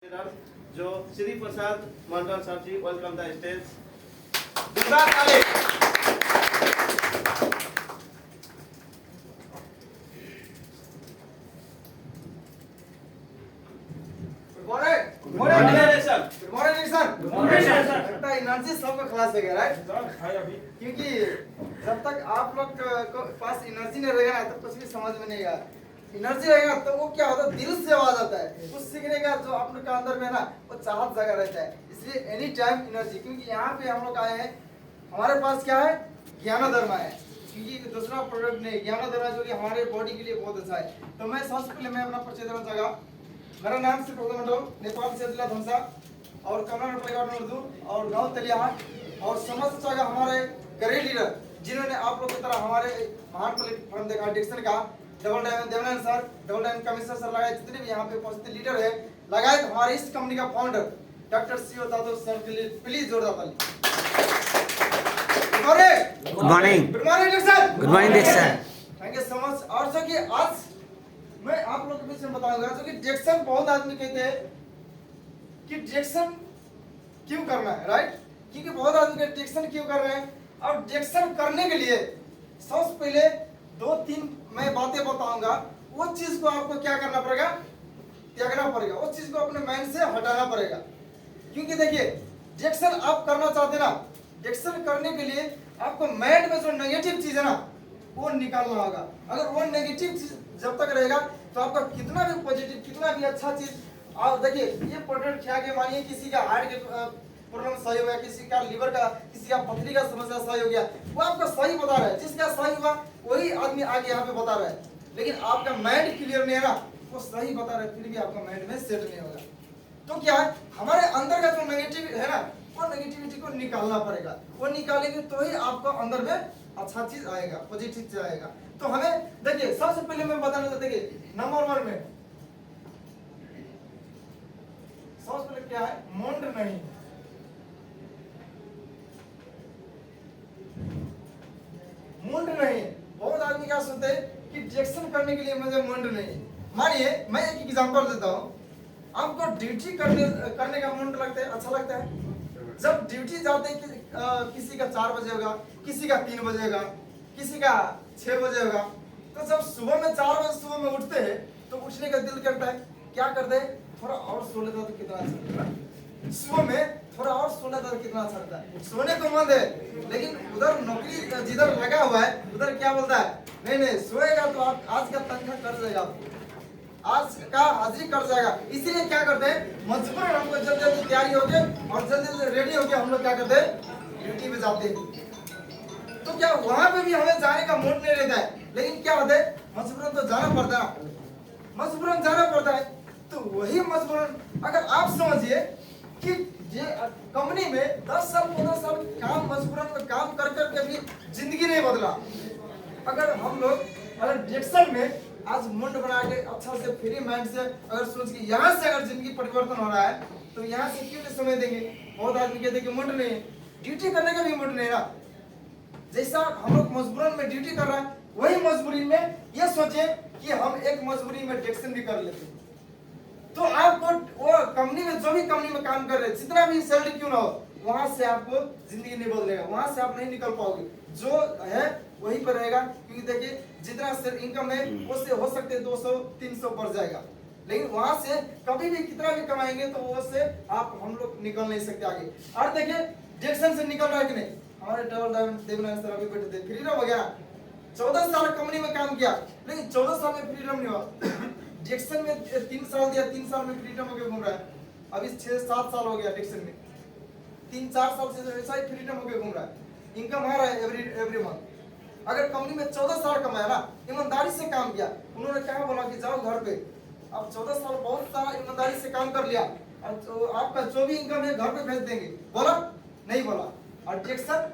जो Shri Prasad Mandal sir ji welcome the stage. Energy सबका खलास हो गया राइट, क्योंकि जब तक आप लोग को पास एनर्जी नहीं रहेगा ना तब कुछ भी समझ में नहीं आएगा। एनर्जी रहेगा तो वो क्या होता है, दिल से आवाज आता है, कुछ सीखने का जो आप लोग का अंदर में ना वो चाहत जगा रहता है। इसलिए एनी टाइम एनर्जी, क्योंकि यहाँ पे हम लोग आए हैं, हमारे पास क्या है, ज्ञानोधर्मा है, क्योंकि दूसरा प्रोडक्ट नहीं, ज्ञानोधर्मा जो कि हमारे बॉडी के लिए बहुत अच्छा है। तो मैं सबसे पहले मैं अपना परिचय देना चाहूँगा। मेरा नाम श्री प्रसाद मंडल, नेपाल से जिला धमसा और कमला उर्दू और गाँव तलियाहाट और समस्त जगह हमारे ग्रेट लीडर जिन्होंने आप लोग की तरह हमारे महान प्लेटफॉर्म देखा डिक्शन का double diamond Devnarayan sir, double diamond commissioner sir लगाए, जितने भी यहाँ पे उपस्थित लीडर है लगाए, हमारे इस कंपनी का फाउंडर डॉक्टर सीओ दादू सर के लिए प्लीज जोरदार ताली। Good morning. गुड मॉर्निंग डिक्शन। गुड मॉर्निंग डिक्शन। Thank you so much. और जो कि आज मैं आप लोगों के बीच में बताऊंगा, जो कि डिक्शन बहुत आदमी कहते हैं कि डिक्शन क्यों करना है, राइट, क्योंकि बहुत आदमी डिक्शन क्यों कर रहे हैं। और डिक्शन करने के लिए सबसे पहले 2-3 मैं बातें बताऊंगा, वो चीज को आपको क्या करना पड़ेगा, त्यागना पड़ेगा, उस चीज को अपने माइंड से हटाना पड़ेगा। क्योंकि देखिए डिक्शन आप करना चाहते ना, डिक्शन करने के लिए आपको माइंड में जो नेगेटिव चीज है ना वो निकालना होगा। अगर वो नेगेटिव चीज जब तक रहेगा तो आपका कितना भी पॉजिटिव, कितना भी अच्छा चीज, आप देखिए ये प्रोडक्ट खा के मानिए किसी का हार्ट के प्रॉब्लम सही हो गया, किसी का लीवर का, किसी का पथरी का समस्या सही हो गया, वो आपको सही बता रहा है, जिसका सही हुआ वही आदमी आगे यहाँ पे बता रहा है। लेकिन आपका माइंड क्लियर नहीं है ना, वो सही बता रहा है फिर भी आपका माइंड में सेट नहीं होगा। तो क्या है, हमारे अंदर का जो नेगेटिव है ना वो नेगेटिविटी को निकालना पड़ेगा। वो निकालेंगे तो ही आपको अंदर में अच्छा चीज आएगा, पॉजिटिव चीज आएगा। तो हमें देखिए सबसे पहले मैं बताना चाहता हूँ, नंबर 1 में सबसे पहले क्या है, मुंड नहीं, मुंड नहीं। बहुत आदमी क्या सोचते हैं कि डिक्शन करने के लिए मुझे मुंड नहीं। मानिए मैं एक एग्जांपल देता हूँ, आपको ड्यूटी करने का मुंड लगता है, अच्छा लगता है। जब ड्यूटी जाते हैं कि किसी का 4 बजे होगा, किसी का 3 बजे होगा, किसी का 6 बजे होगा, तो जब सुबह में 4 बजे सुबह में उठते हैं तो उठने का दिल करता है, क्या करते हैं, थोड़ा और सो लेता तो कितना अच्छा लगता। सुबह में थोड़ा और सो लेता तो कितना अच्छा लगता है। सोने को मन है, लेकिन उधर नौकरी जिधर लगा हुआ है उधर क्या बोलता है, नहीं नहीं सोएगा तो आप आज का तनख्वाह कट जाएगा, आज का हाजिरी कट जाएगा। इसीलिए क्या करते हैं, मजबूरन हमको जल्दी जल्दी तैयारी हो गए और जल्दी जल्दी रेडी हो गए, हम लोग क्या करते हैं, ड्यूटी पे जाते हैं। तो क्या वहां पे भी हमें जाने का मूड नहीं रहता है, लेकिन क्या होता है, मजबूरन तो जाना पड़ता है, मजबूरन जाना पड़ता है। तो वही मजबूरन अगर आप समझिए कि ये कंपनी में 10 साल 15 साल काम मजबूरन में काम कर कर के भी जिंदगी नहीं बदला। अगर हम लोग अगर डिक्शन में आज मुंड बना के अच्छा से फ्री माइंड से अगर सोच के यहाँ से अगर जिंदगी परिवर्तन हो रहा है तो यहाँ से क्यों नहीं समय देंगे। बहुत आदमी कहते हैं कि मुंड नहीं है, ड्यूटी करने का भी मुंड नहीं ना। जैसा हम लोग मजबूरन में ड्यूटी कर रहा है, वही मजबूरी में ये सोचे कि हम एक मजबूरी में डिक्शन भी कर लेते हैं। तो आपको वो कंपनी में जो भी कंपनी में काम कर रहे हैं, जितना भी सैलरी क्यों ना हो, वहां से आपको जिंदगी नहीं बदलेगा, वहां से आप नहीं निकल पाओगे, जो है वहीं पर रहेगा। क्योंकि देखिए जितना इनकम है उससे हो सकते 200-300 बढ़ जाएगा, लेकिन वहां से कभी भी कितना भी कमाएंगे तो वो से आप हम लोग निकल नहीं सकते आगे। और देखिए डिक्शन से निकल रहा है कि नहीं, हमारे डबल डायमंड देवनारायण सर अभी बैठे थे, फ्रीडम हो गया, 14 साल कंपनी में काम किया, लेकिन 14 साल में फ्रीडम नहीं हुआ। डिक्शन में 3 साल दिया, 3 साल में फ्रीडम होकर घूम रहा है। अभी 6-7 साल हो गया डिक्शन में, 3-4 साल से ऐसा ही फ्रीडम होकर घूम रहा है। इनकम आ रहा है एवरी मंथ। अगर कंपनी में 14 साल कमाया ना, ईमानदारी से काम किया, उन्होंने क्या बोला कि जाओ घर पे, अब 14 साल बहुत सारा ईमानदारी से काम कर लिया और तो आपका जो भी इनकम है घर पे भेज देंगे, बोला नहीं बोला। और डिक्शन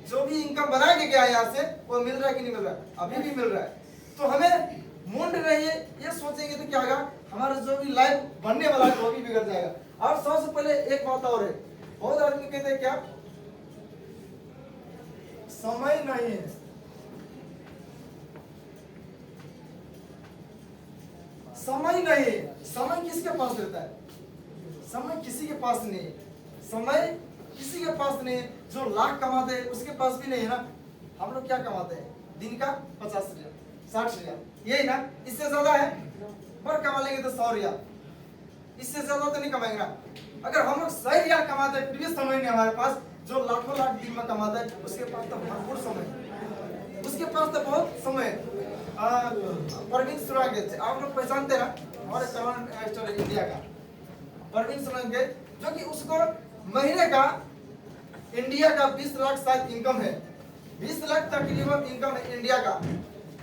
जो भी इनकम बना के गया यहाँ से वो मिल रहा है कि नहीं मिल रहा है, अभी भी मिल रहा है। तो हमें मुंड रहिए, ये सोचेंगे तो क्या होगा, हमारा जो भी लाइफ बनने वाला है वो भी बिगड़ जाएगा। और सबसे पहले एक बात और है, बहुत आदमी कहते हैं क्या, समय नहीं है। समय नहीं है, समय किसके पास रहता है, समय किसी के पास नहीं है, समय किसी के पास नहीं है। जो लाख कमाते हैं उसके पास भी नहीं है ना। हम लोग क्या कमाते हैं दिन का 50 रियाल 60 रियाल यही ना, इससे ज्यादा है पर कमा लेंगे तो 100 रियाल, इससे ज्यादा तो नहीं कमाएंगे ना। अगर हम लोग 100 रियाल कमाते हैं फिर भी समय नहीं हमारे पास। जो लाखों लाख दिन में कमाता है उसके पास तो भरपूर समय है, उसके पास तो बहुत समय है। परवीन सुरागे आप लोग पहचानते हैं ना, हमारे करंट स्टार इंडिया का परवीन सुरागे, जो कि उसको महीने का इंडिया का 20 लाख शायद इनकम है, 20 लाख तकरीबन इनकम है इंडिया का।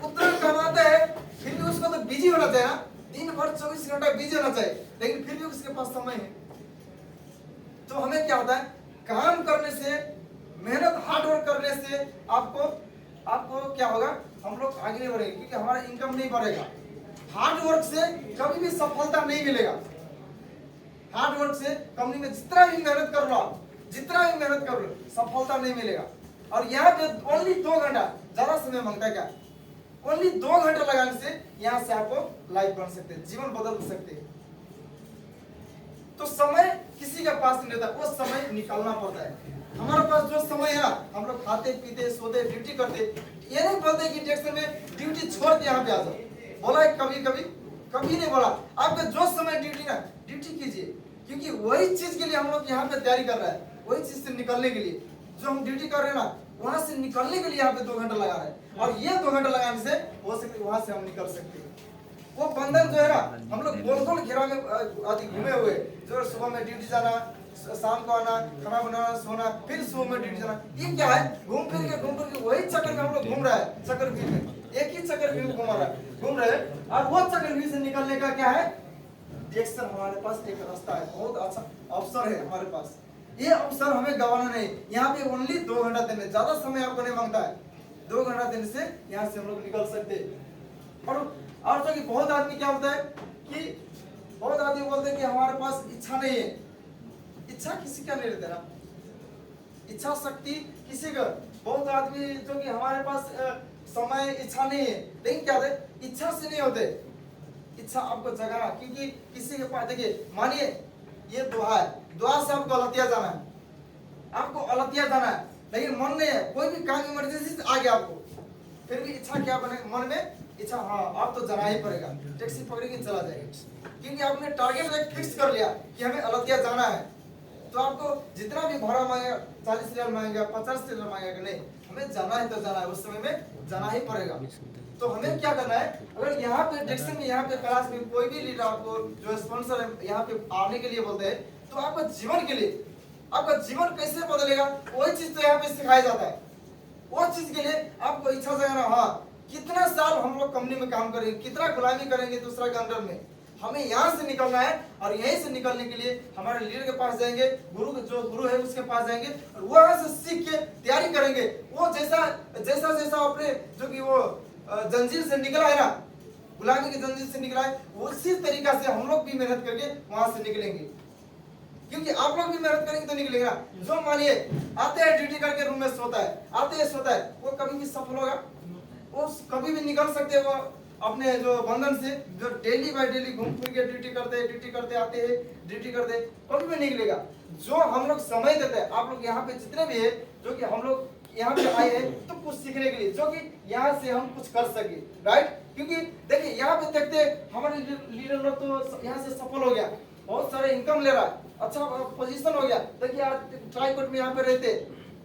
उतना कमाता है फिर भी उसको तो बिजी होना चाहिए ना, दिन भर 24 घंटा बिजी होना चाहिए, लेकिन फिर भी उसके पास समय है। तो हमें क्या होता है, काम करने से, मेहनत हार्ड वर्क करने से आपको क्या होगा, हम लोग आगे नहीं बढ़ेंगे क्योंकि हमारा इनकम नहीं बढ़ेगा। हार्ड वर्क से कभी भी सफलता नहीं मिलेगा। हार्ड वर्क से कंपनी में जितना भी मेहनत कर लो, जितना भी मेहनत कर लो, सफलता नहीं मिलेगा। और यहाँ पे ओनली 2 घंटा, ज्यादा समय मांगता है क्या, ओनली 2 घंटा लगाने से यहाँ से आपको लाइफ बन सकते हैं, जीवन बदल सकते हैं। तो समय किसी के पास नहीं रहता, वो समय निकालना पड़ता है। हमारे पास जो समय है ना, हम लोग खाते पीते सोते ड्यूटी करते, ये नहीं बोलते कि टेक्सन में ड्यूटी छोड़ के यहाँ पे आ जाओ, बोला है कभी नहीं बोला। आपका जो समय ड्यूटी ना, ड्यूटी कीजिए, क्योंकि वही चीज के लिए हम लोग यहाँ पे तैयारी कर रहा है, वही चीज से निकलने के लिए जो हम ड्यूटी कर रहे हैं ना, वहां से निकलने के लिए यहाँ पे 2 घंटा लगा रहे हैं। और ये 2 घंटा लगाने से हो सकते वहां से हम निकल सकते हैं। वो बंधन जो है ना, हम लोग गोल गोल घेरा में आदि घूमे हुए, जो सुबह में ड्यूटी जाना, शाम को आना, खाना बनाना, सोना, फिर सुबह में ड्यूटी जाना, ये क्या है, घूम फिर के वही चक्कर में हम लोग घूम रहा है। चक्रव्यूह में एक ही चक्रव्यूह घूम रहे हैं। और वो चक्रव्यूह से निकलने का क्या है, डिरेक्शन हमारे पास एक रास्ता है, बहुत अच्छा अवसर है हमारे पास। ये अवसर हमें गंवाना नहीं। यहाँ पे ओनली 2 घंटा देने, ज्यादा समय आपको नहीं मांगता है, 2 घंटा देने से यहाँ से हम लोग निकल सकते हैं। और जो कि बहुत आदमी क्या होता है कि बहुत आदमी बोलते हैं कि हमारे पास इच्छा नहीं है। इच्छा किसी का नहीं रहता ना, इच्छा शक्ति किसी का। बहुत आदमी जो कि हमारे पास समय इच्छा नहीं है, लेकिन क्या होता है, इच्छा से नहीं होते। इच्छा आपको जगाना, क्योंकि किसी के पास देखिए, मानिए ये दुआ है, दुआ से आपको अलतिया जाना है, आपको अलतिया जाना है, लेकिन मन नहीं है, कोई भी काम इमरजेंसी आ गया आपको, फिर भी इच्छा क्या बने मन में, इच्छा हाँ आप तो जाना ही पड़ेगा, टैक्सी पकड़ के चला जाएगा, क्योंकि आपने टारगेट एक फिक्स कर लिया कि हमें अलतिया जाना है। तो आपको जितना भी भाड़ा मांगेगा, 40 रियाल मांगेगा, 50 रियाल मांगेगा, नहीं हमें जाना है तो जाना है, उस समय में जाना ही पड़ेगा। तो हमें क्या करना है, अगर यहाँ पे डेक्सन में, यहाँ पे क्लास में कोई भी लीडर आपको जो स्पॉन्सर है यहाँ पे आने के लिए बोलते हैं, तो आपका जीवन के लिए, आपका जीवन कैसे बदलेगा, वही चीज तो यहाँ पे सिखाया जाता है। वो चीज के लिए आपको इच्छा जगाना, हाँ कितना साल हम लोग कंपनी में काम करेंगे, कितना गुलामी करेंगे दूसरा के अंडर में, हमें यहाँ से निकलना है। और यहीं से निकलने के लिए हमारे लीडर के पास जाएंगे, जो गुरु है उसके पास जाएंगे, और वहां से सीख के तैयारी करेंगे। वो जैसा अपने जो कि वो जंजीर से निकला है ना, गुलामी की जंजीर से निकला है, उसी तरीका से हम लोग भी मेहनत करके वहां से निकलेंगे। क्योंकि आप लोग भी मेहनत करेंगे तो निकलेंगे ना। जो मानिए आते हैं ड्यूटी करके रूम में सोता है, आते हैं सोता है, वो कभी भी सफल होगा, वो कभी भी निकल सकते हैं वो अपने जो बंधन से, जो डेली बाय डेली घूम फिर के ड्यूटी करते आते हैं, ड्यूटी करते, कभी भी निकलेगा। जो हम लोग समय देते हैं, आप लोग यहाँ पे जितने भी है, जो कि हम लोग यहाँ पे आए हैं तो कुछ सीखने के लिए, जो कि यहाँ से हम कुछ कर सके, राइट। क्योंकि देखिए यहाँ पे देखते हमारे लीडर लोग तो यहाँ से सफल हो गया, बहुत सारे इनकम ले रहा है, अच्छा पोजीशन हो गया। देखिए आज ट्राई कोर्ट में यहाँ पे रहते,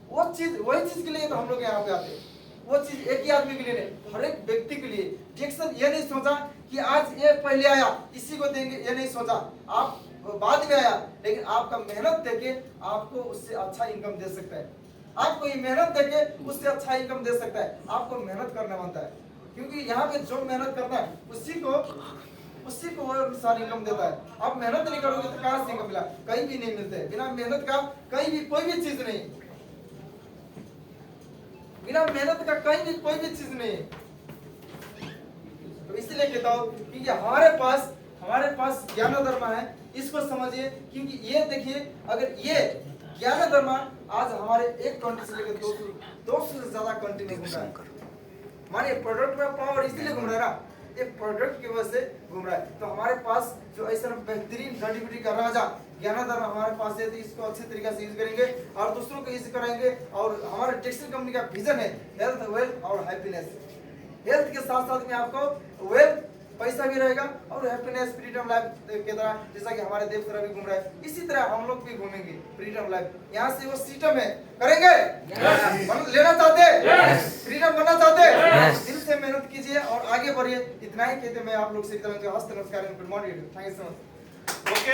वही चीज के लिए तो हम लोग यहाँ पे आते। वो चीज एक ही आदमी के लिए नहीं, हर एक व्यक्ति के लिए। डिरेक्शन ये नहीं सोचा कि आज ये पहले आया इसी को देंगे, ये नहीं सोचा, आप बाद में आया, लेकिन आपका मेहनत देके आपको उससे अच्छा इनकम दे सकता है, आपको ये मेहनत देके उससे अच्छा इनकम दे सकता है। आपको मेहनत करना बनता है, क्योंकि यहाँ पे जो मेहनत करता है उसी को वो सारी इनकम देता है। आप मेहनत नहीं करोगे तो कहाँ से इनकम मिला, कहीं भी नहीं मिलते। बिना मेहनत का कहीं भी कोई भी चीज नहीं, बिना मेहनत का कहीं भी कोई भी चीज नहीं है। तो इसलिए कहता हूँ क्योंकि हमारे पास ज्ञान धर्म है, इसको समझिए। क्योंकि ये देखिए, अगर ये ज्ञान धर्म आज हमारे एक कंट्री से लेकर 200 से ज्यादा कंट्री में घूम रहा है। मानिए प्रोडक्ट में पावर इसलिए घूम रहा है ना, एक प्रोडक्ट की वजह से घूम रहा है। तो हमारे पास जो ऐसा बेहतरीन जड़ी बूटी का राजा ज्ञानाधार हमारे पास है, तो इसको अच्छे तरीके से यूज करेंगे और दूसरों को यूज कराएंगे। और हमारे डिजिटल कंपनी का विजन है हेल्थ, वेल्थ और हैप्पीनेस। हेल्थ के साथ साथ में आपको वेल्थ, पैसा भी रहेगा और हैप्पीनेस, फ्रीडम लाइफ के तरह, जैसा कि हमारे देव सर भी घूम रहे हैं, इसी तरह हम लोग भी घूमेंगे फ्रीडम लाइफ। यहाँ से वो सिस्टम है, करेंगे लेना चाहते हैं, फ्रीडम बनना चाहते हैं, दिल से मेहनत कीजिए और आगे बढ़िए। इतना ही कहते मैं आप लोग से हस्त नमस्कार, good morning, thank you so much. Okay.